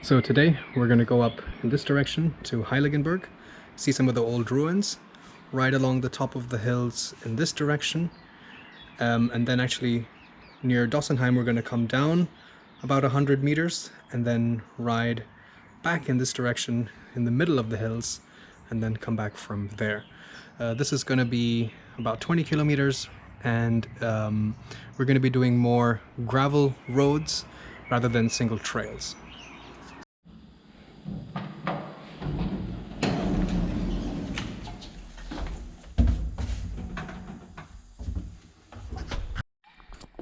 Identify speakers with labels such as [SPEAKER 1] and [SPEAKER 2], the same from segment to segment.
[SPEAKER 1] So today we're going to go up in this direction to Heiligenberg, see some of the old ruins, ride along the top of the hills in this direction, and then actually near Dossenheim we're going to come down about 100 meters and then ride back in this direction in the middle of the hills and then come back from there. This is going to be about 20 kilometers and we're going to be doing more gravel roads rather than single trails.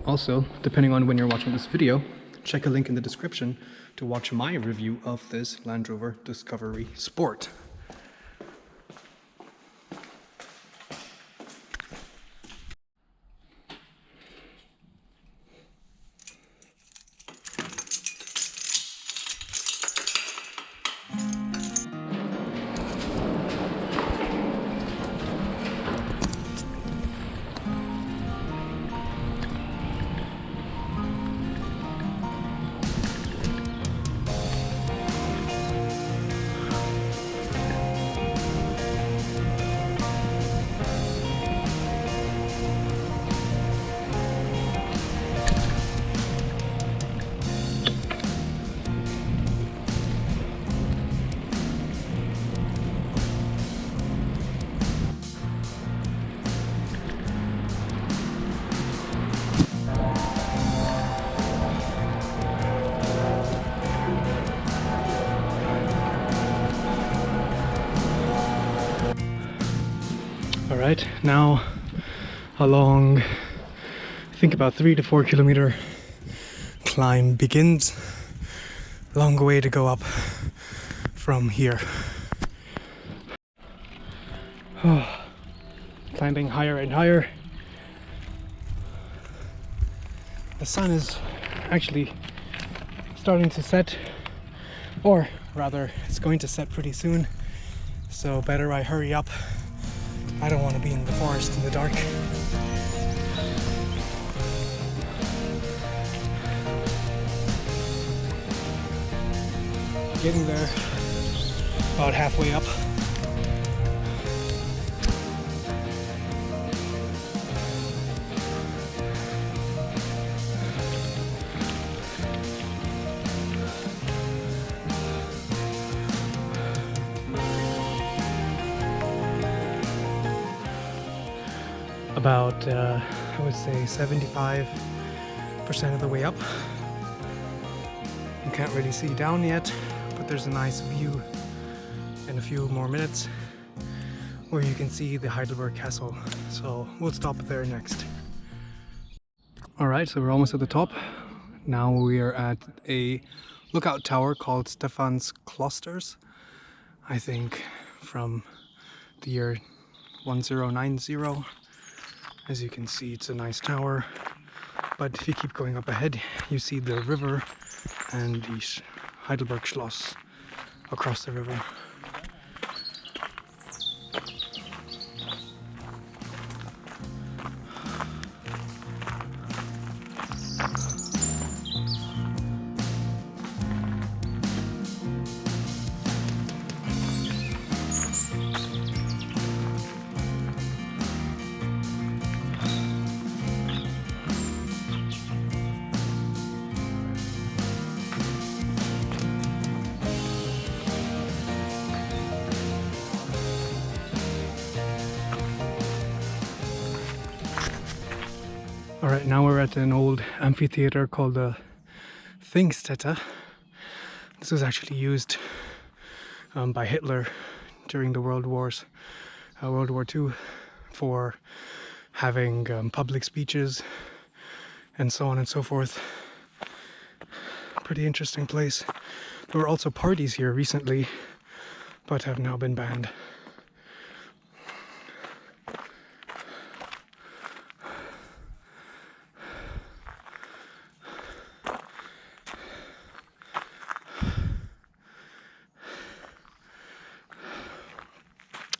[SPEAKER 1] Also, depending on when you're watching this video, check a link in the description to watch my review of this Land Rover Discovery Sport. Alright, now a long, I think about 3 to 4 kilometer climb begins. Long way to go up from here. Oh, climbing higher and higher. The sun is actually starting to set, or rather it's going to set pretty soon, so better I hurry up. I don't want to be in the forest in the dark. Getting there, about halfway up. About, I would say 75% of the way up. You can't really see down yet, but there's a nice view in a few more minutes where you can see the Heidelberg Castle. So we'll stop there next. Alright, so we're almost at the top. Now we are at a lookout tower called Stephan's Klosters. I think from the year 1090. As you can see, it's a nice tower, but if you keep going up ahead, you see the river and the Heidelberg Schloss across the river. Alright, now we're at an old amphitheater called the Thingstätte. This was actually used by Hitler during the World War II for having public speeches and so on and so forth. Pretty interesting place. There were also parties here recently, but have now been banned.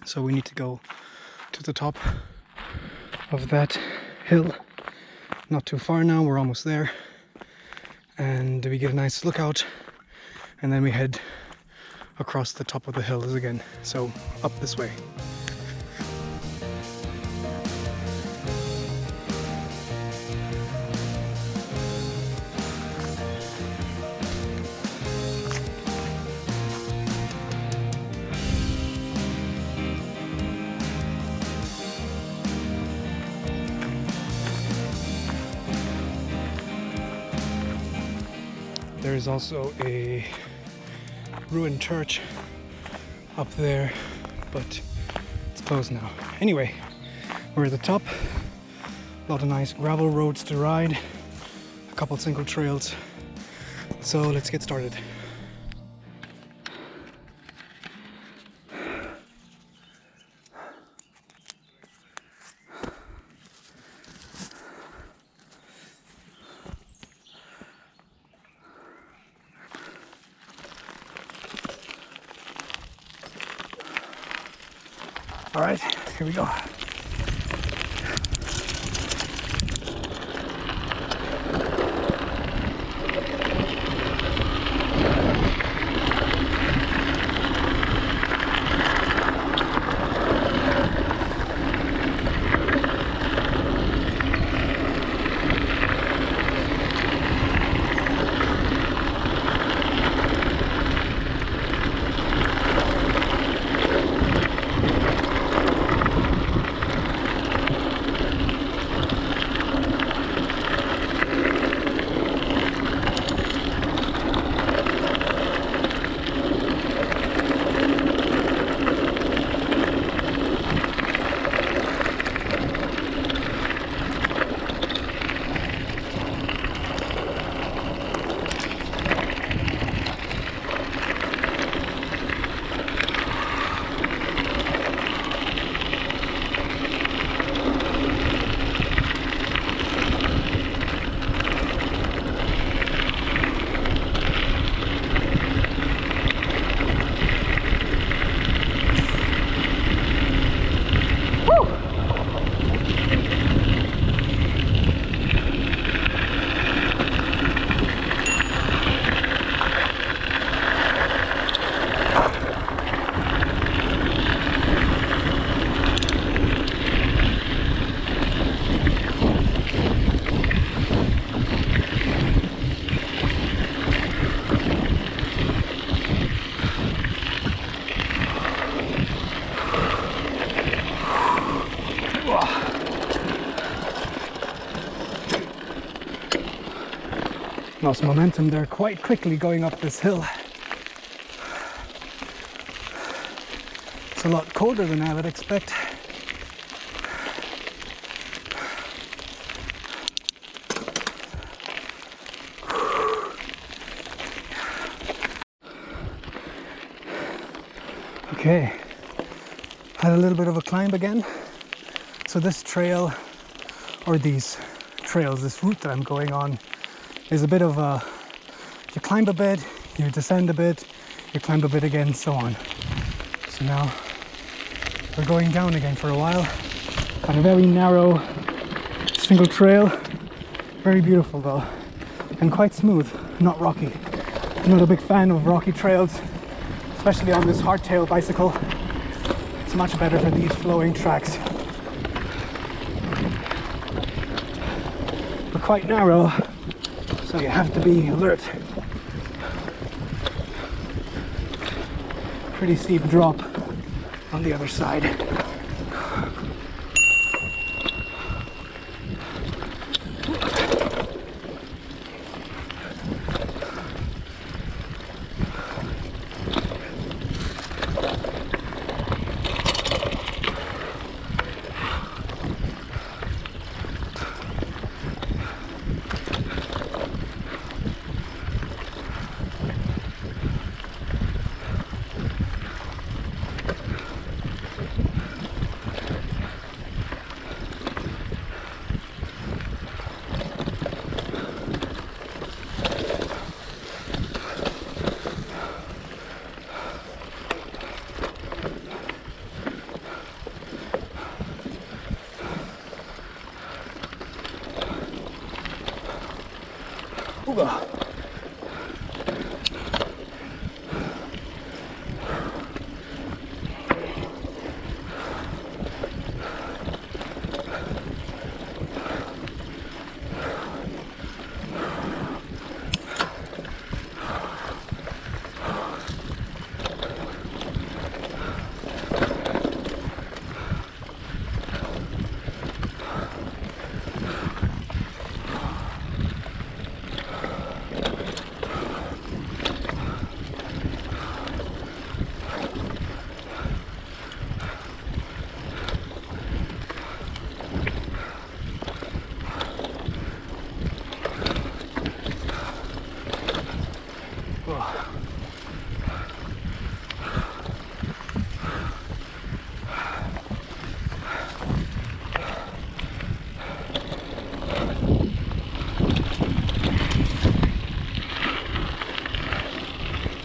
[SPEAKER 1] So we need to go to the top of that hill. Not too far now, we're almost there. And we get a nice lookout and then we head across the top of the hills again, so up this way. There is also a ruined church up there, but it's closed now. Anyway, we're at the top. A lot of nice gravel roads to ride, a couple single trails. So let's get started. All right, here we go. Lost momentum there quite quickly going up this hill. It's a lot colder than I would expect. Okay, had a little bit of a climb again. So this trail, or these trails, this route that I'm going on, is a bit of a, you climb a bit, you descend a bit, you climb a bit again, so on. So now we're going down again for a while on a very narrow single trail. Very beautiful though, and quite smooth, not rocky. I'm not a big fan of rocky trails, especially on this hardtail bicycle. It's much better for these flowing tracks. But quite narrow, so you have to be alert. Pretty steep drop on the other side.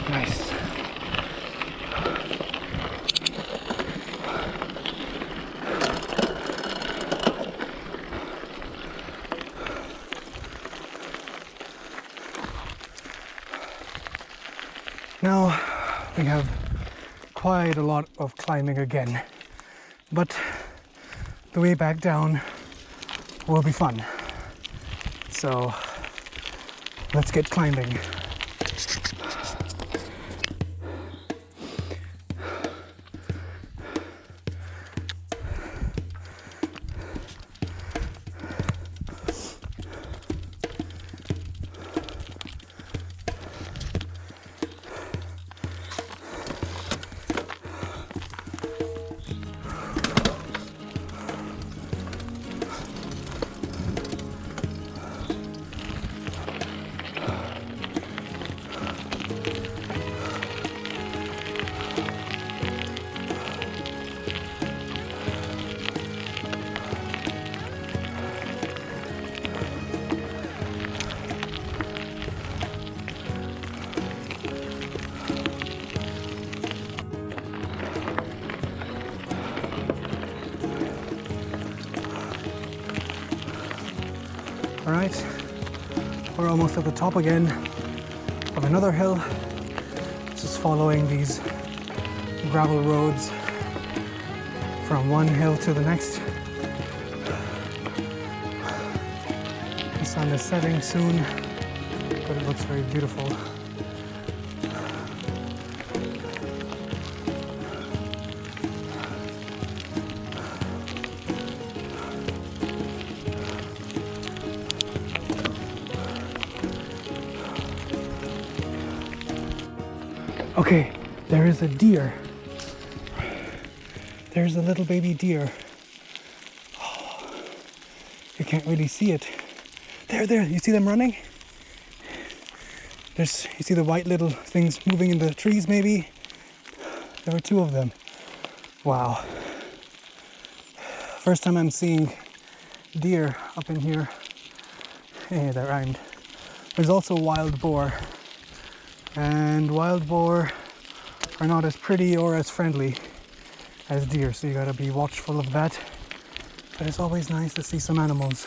[SPEAKER 1] Nice. Now we have quite a lot of climbing again, but the way back down will be fun. So let's get climbing. All right, we're almost at the top again of another hill. Just following these gravel roads from one hill to the next. The sun is setting soon, but it looks very beautiful. Okay, there is a deer. There's a little baby deer. Oh, you can't really see it. There, you see them running? You see the white little things moving in the trees maybe? There were two of them. Wow. First time I'm seeing deer up in here. Hey, that rhymed. There's also wild boar. And wild boar are not as pretty or as friendly as deer, so you gotta be watchful of that. But it's always nice to see some animals.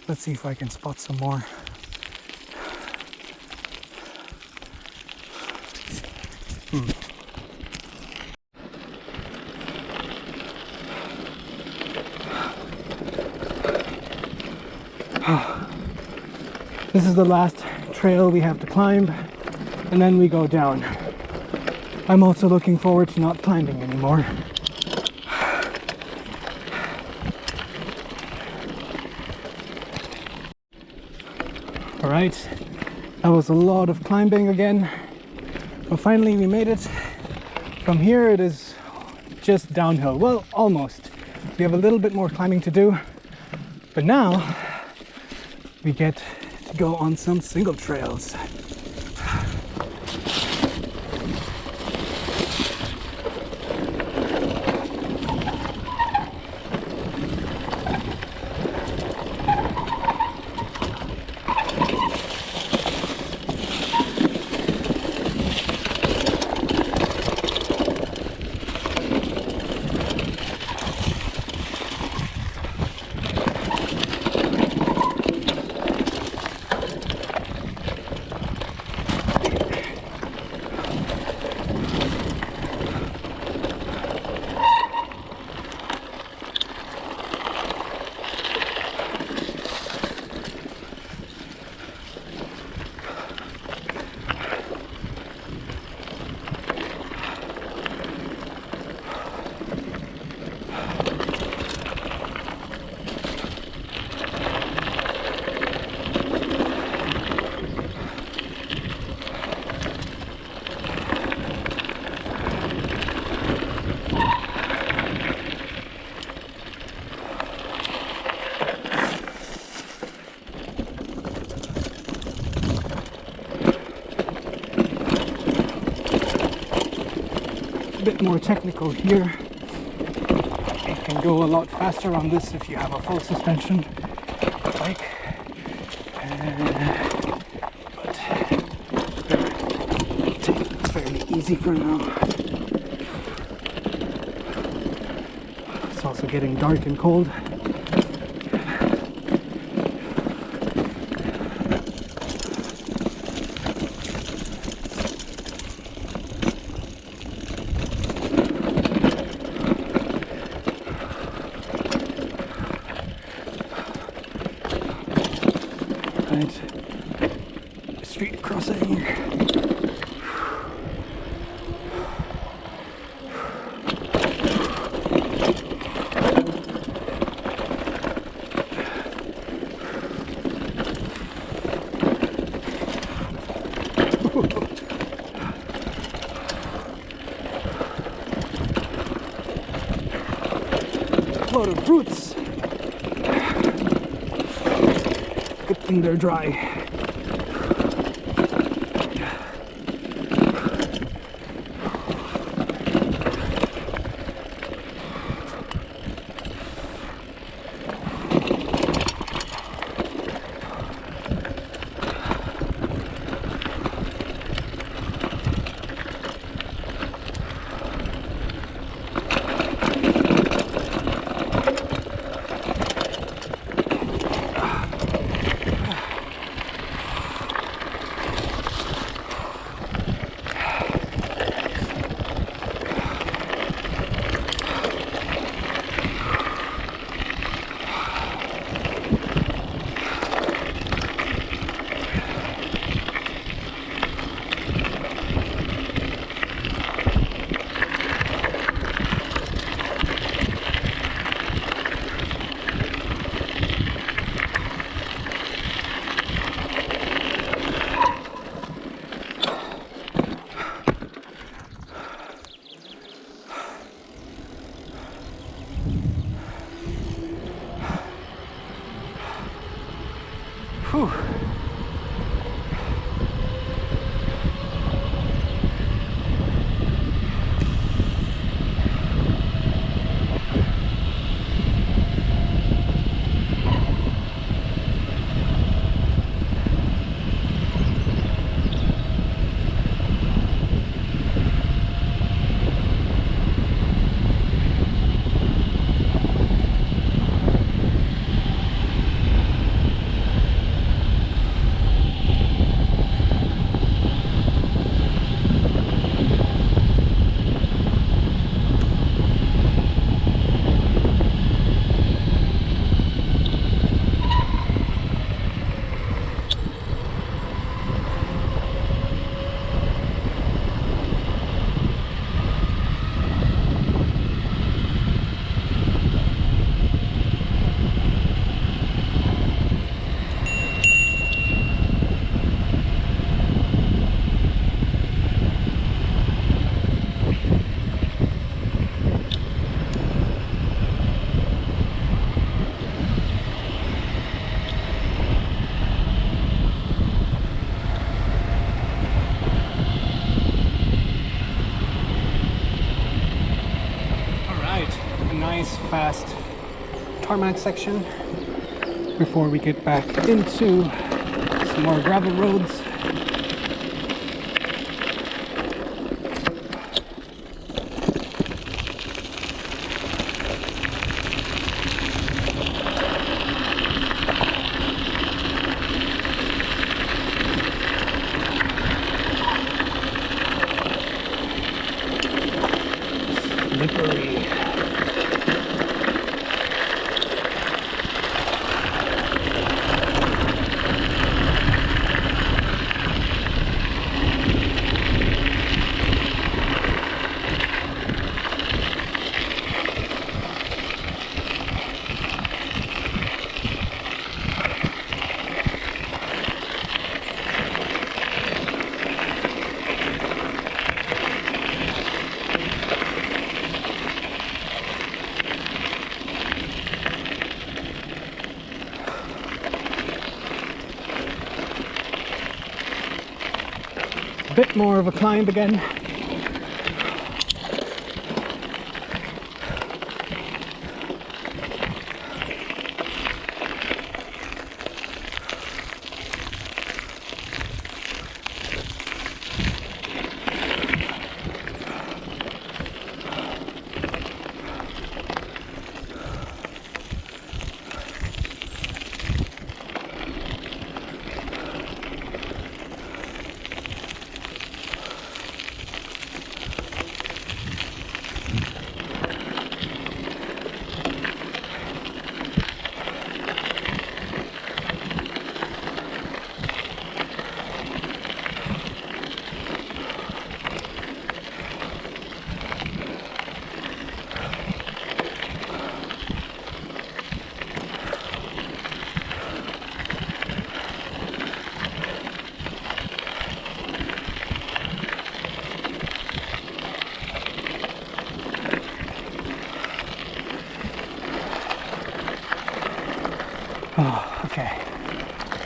[SPEAKER 1] Let's see if I can spot some more. This is the last trail we have to climb, and then we go down. I'm also looking forward to not climbing anymore. All right, that was a lot of climbing again, but finally we made it. From here it is just downhill. Well, almost. We have a little bit more climbing to do, but now we get to go on some single trails. Bit more technical here. You can go a lot faster on this if you have a full suspension bike. But easy for now. It's also getting dark and cold. Street crossing. A lot of fruits. Good thing they're dry. Whew. Nice fast tarmac section before we get back into some more gravel roads. Slippery. Bit more of a climb again.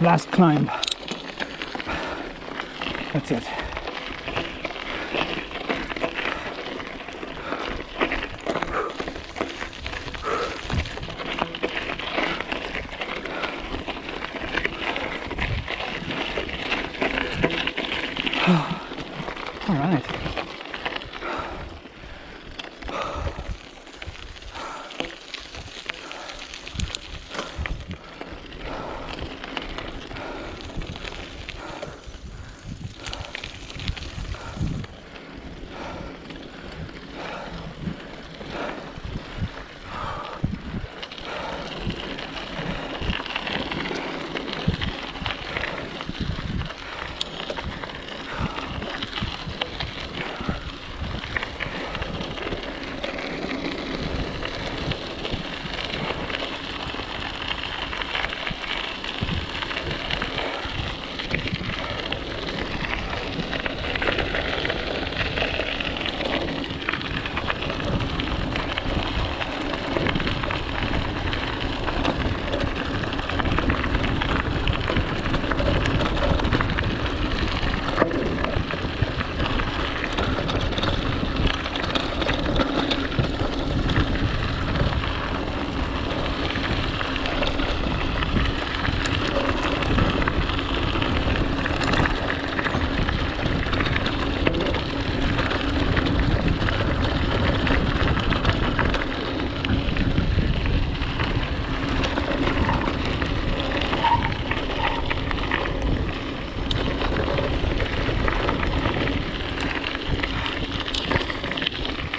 [SPEAKER 1] last climb. That's it. All right.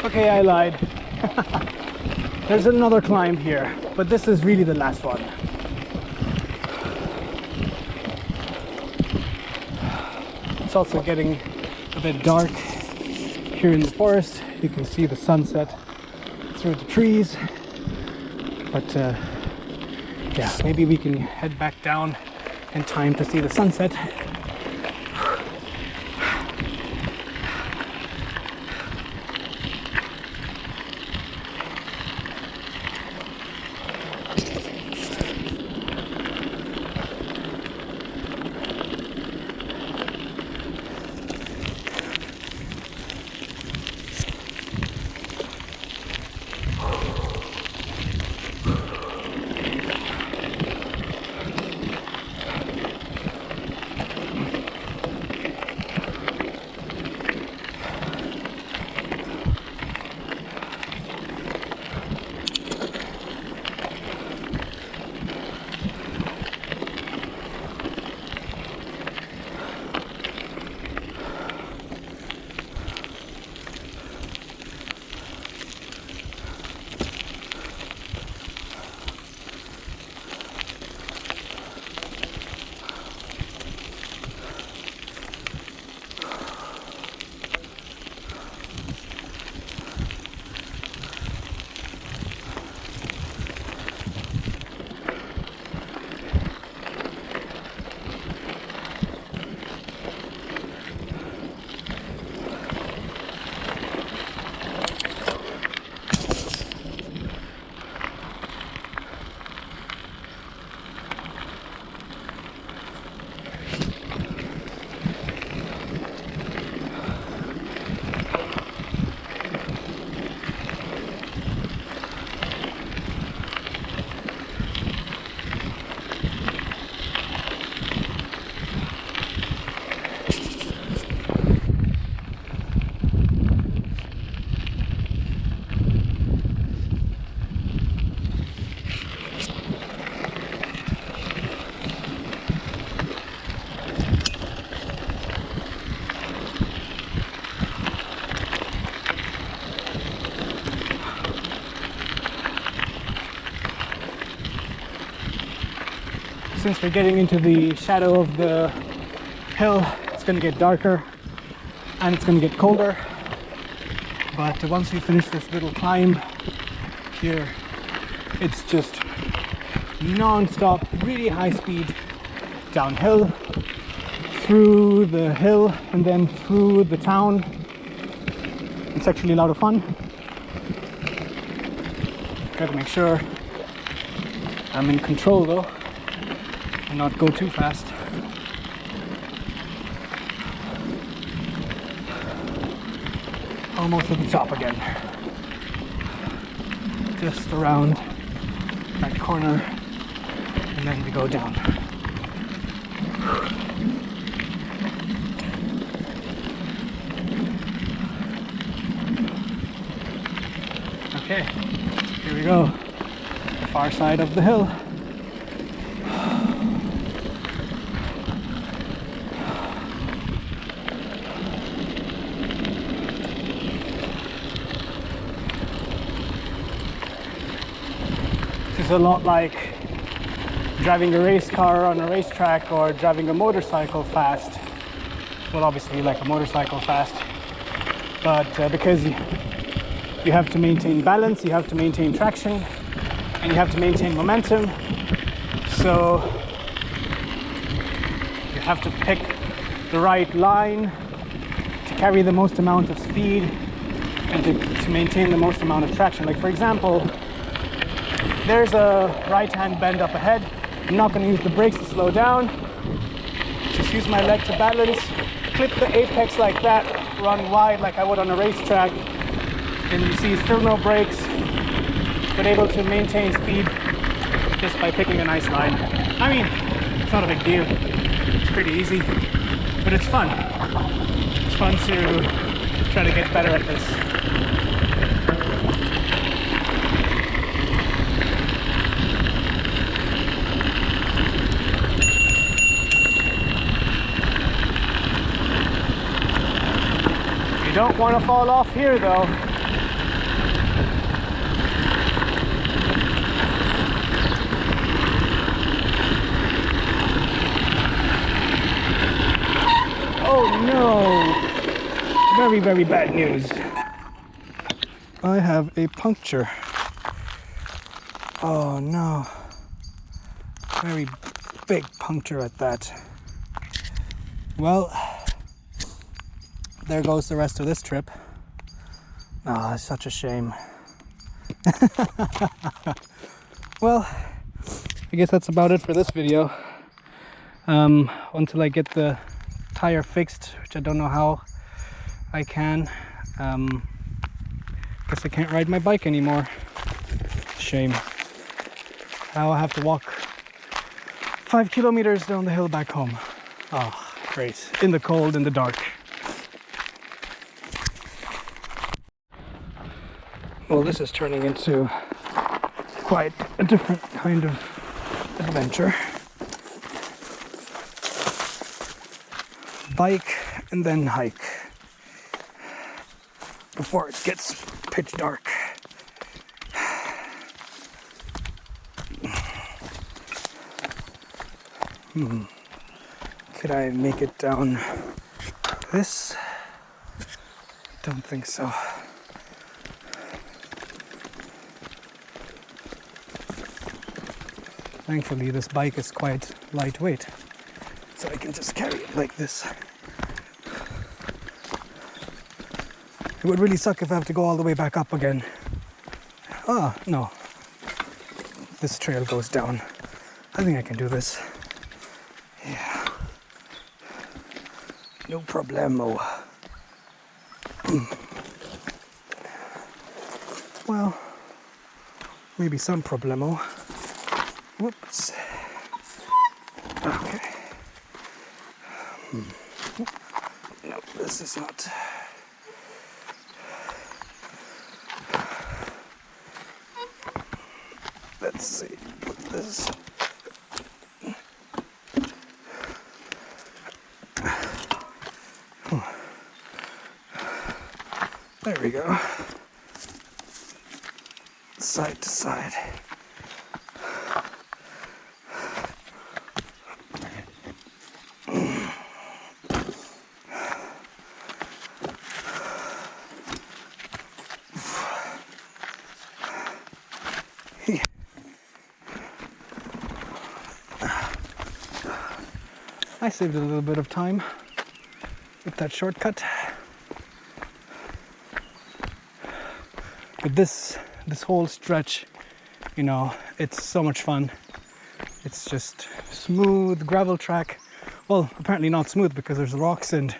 [SPEAKER 1] Okay, I lied. There's another climb here, but this is really the last one. It's also getting a bit dark here in the forest. You can see the sunset through the trees, but yeah, maybe we can head back down in time to see the sunset. Since we're getting into the shadow of the hill, it's going to get darker and it's going to get colder. But once we finish this little climb here, it's just non-stop, really high speed downhill, through the hill and then through the town. It's actually a lot of fun. Gotta make sure I'm in control though. and not go too fast. Almost at the top again. Just around that corner, and then we go down. Okay, here we go. The far side of the hill. This is a lot like driving a race car on a racetrack or driving a motorcycle fast. Well, obviously like a motorcycle fast, but because you have to maintain balance, you have to maintain traction, and you have to maintain momentum. So you have to pick the right line to carry the most amount of speed and to maintain the most amount of traction. Like for example, there's a right-hand bend up ahead. I'm not going to use the brakes to slow down. Just use my leg to balance, clip the apex like that, run wide like I would on a racetrack. And you see still no brakes, but able to maintain speed just by picking a nice line. I mean, it's not a big deal. It's pretty easy, but it's fun. It's fun to try to get better at this. You don't want to fall off here though. Oh no! Very, very bad news. I have a puncture. Oh no. Very big puncture at that. Well, there goes the rest of this trip. Oh, it's such a shame. Well, I guess that's about it for this video. Until I get the tire fixed, which I don't know how I can. Guess I can't ride my bike anymore. Shame. Now I have to walk 5 kilometers down the hill back home. Oh, great. In the cold, in the dark. Well, this is turning into quite a different kind of adventure. Bike and then hike before it gets pitch dark. Could I make it down this? Don't think so. Thankfully, this bike is quite lightweight, so I can just carry it like this. It would really suck if I have to go all the way back up again. Ah, no. This trail goes down. I think I can do this. Yeah. No problemo. Well, maybe some problemo. Whoops. Okay. No, this is not. Let's see. Put this. There we go. Side to side. I saved a little bit of time with that shortcut. But this whole stretch, you know, it's so much fun. It's just smooth gravel track. Well, apparently not smooth because there's rocks and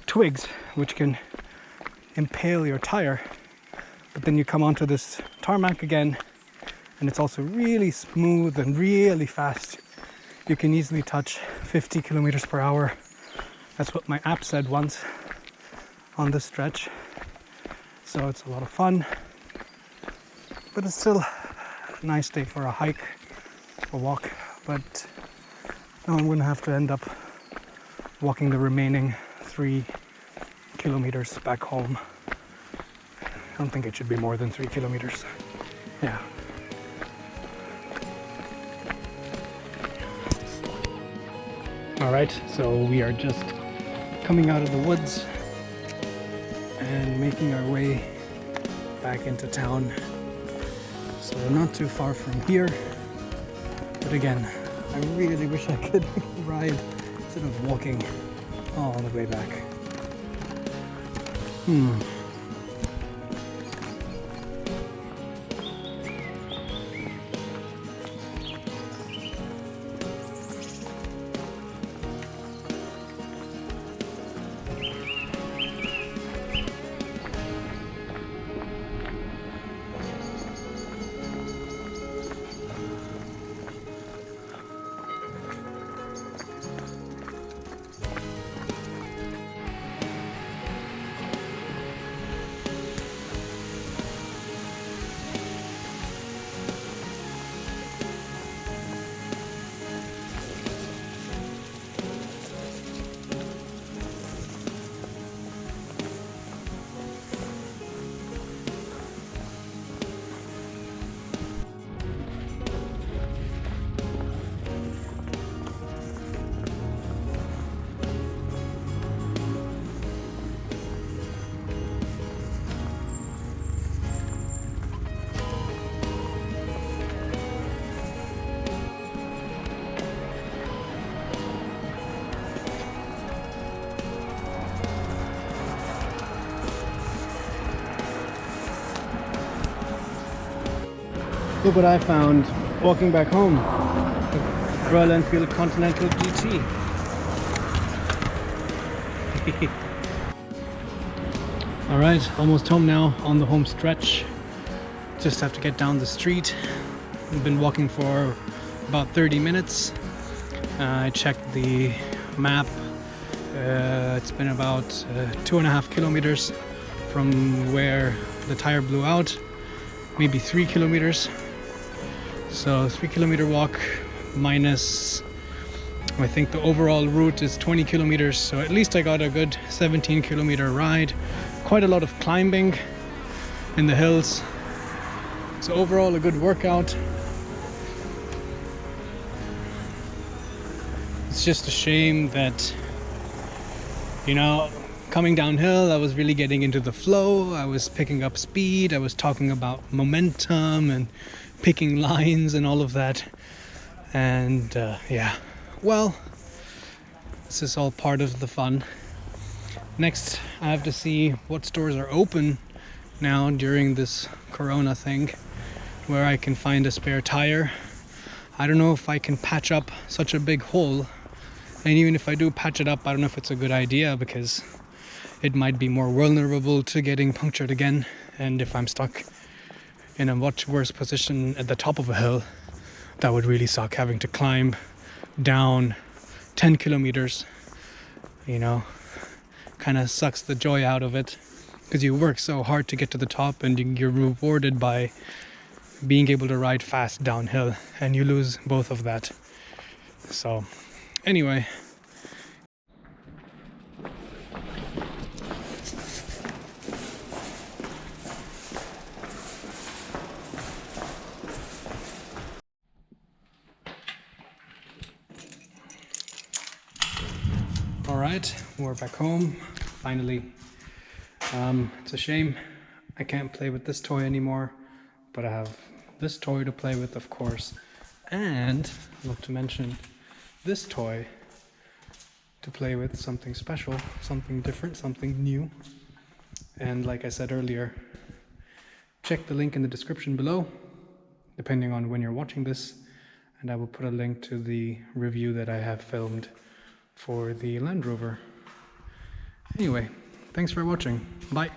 [SPEAKER 1] twigs which can impale your tire. But then you come onto this tarmac again, and it's also really smooth and really fast. You can easily touch 50 kilometers per hour. That's what my app said once on this stretch. So it's a lot of fun, but it's still a nice day for a hike or walk. But now I'm going to have to end up walking the remaining 3 kilometers back home. I don't think it should be more than 3 kilometers. Yeah. All right, so we are just coming out of the woods and making our way back into town. So we're not too far from here, but again, I really wish I could ride instead of walking all the way back. Look what I found walking back home. The Royal Enfield Continental GT. Alright, almost home now on the home stretch. Just have to get down the street. I've been walking for about 30 minutes. I checked the map. It's been about 2.5 kilometers from where the tire blew out. Maybe 3 kilometers. So 3 kilometer walk minus, I think the overall route is 20 kilometers. So at least I got a good 17 kilometer ride. Quite a lot of climbing in the hills. So overall a good workout. It's just a shame that, you know, coming downhill, I was really getting into the flow. I was picking up speed. I was talking about momentum and picking lines and all of that. And yeah, well, this is all part of the fun. Next, I have to see what stores are open now during this Corona thing, where I can find a spare tire. I don't know if I can patch up such a big hole. And even if I do patch it up, I don't know if it's a good idea, because it might be more vulnerable to getting punctured again. And if I'm stuck in a much worse position at the top of a hill, that would really suck, having to climb down 10 kilometers. You know, kind of sucks the joy out of it, because you work so hard to get to the top and you're rewarded by being able to ride fast downhill, and you lose both of that. So anyway, alright, we're back home, finally. It's a shame I can't play with this toy anymore, but I have this toy to play with, of course, and not to mention this toy to play with, something special, something different, something new. And like I said earlier, check the link in the description below, depending on when you're watching this, and I will put a link to the review that I have filmed for the Land Rover. Anyway, thanks for watching. Bye.